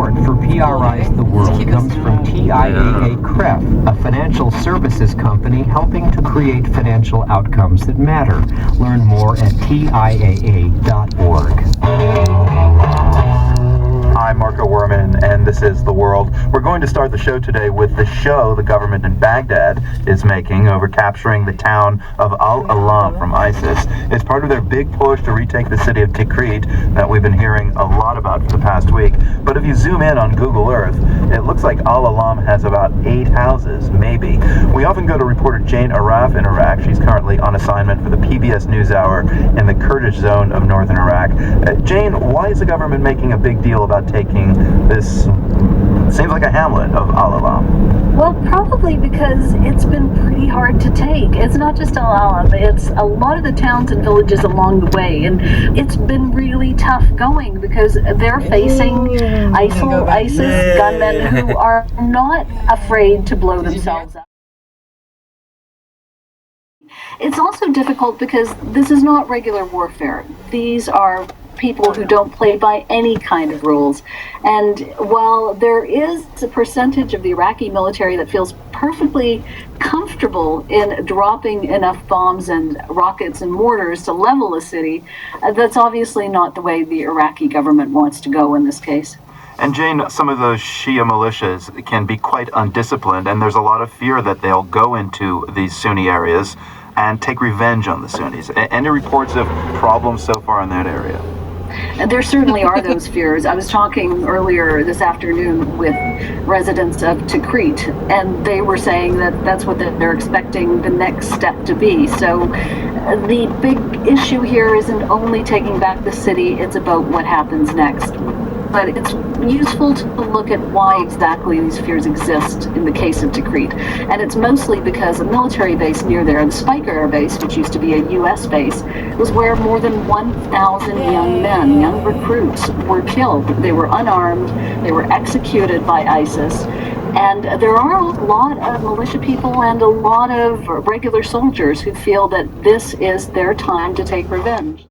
Support for PRI's The World comes from TIAA-CREF, a financial services company helping to create financial outcomes that matter. Learn more at TIAA.org. I'm Marco Werman, and this is The World. We're going to start the show today with the show the government in Baghdad is making over capturing the town of Al-Alam from ISIS. It's part of their big push to retake the city of Tikrit that we've been hearing a lot about for the past week. But if you zoom in on Google Earth, it looks like Al-Alam has about 8 houses, maybe. We often go to reporter Jane Araf in Iraq. She's currently on assignment for the PBS NewsHour in the Kurdish zone of northern Iraq. Jane, why is the government making a big deal about taking this, seems like a hamlet of Al-Alam? Well, probably because it's been pretty hard to take. It's not just Al-Alam, it's a lot of the towns and villages along the way, and it's been really tough going because they're facing ISIS gunmen who are not afraid to blow themselves up. It's also difficult because this is not regular warfare. These are people who don't play by any kind of rules. And while there is a percentage of the Iraqi military that feels perfectly comfortable in dropping enough bombs and rockets and mortars to level a city, that's obviously not the way the Iraqi government wants to go in this case. And Jane, some of those Shia militias can be quite undisciplined, and there's a lot of fear that they'll go into these Sunni areas and take revenge on the Sunnis. Any reports of problems so far in that area? And there certainly are those fears. I was talking earlier this afternoon with residents of Tikrit, and they were saying that that's what they're expecting the next step to be. So the big issue here isn't only taking back the city, it's about what happens next. But it's useful to look at why exactly these fears exist in the case of Tikrit. And it's mostly because a military base near there, the Spike Air Base, which used to be a U.S. base, was where more than 1,000 young men, young recruits, were killed. They were unarmed, they were executed by ISIS. And there are a lot of militia people and a lot of regular soldiers who feel that this is their time to take revenge.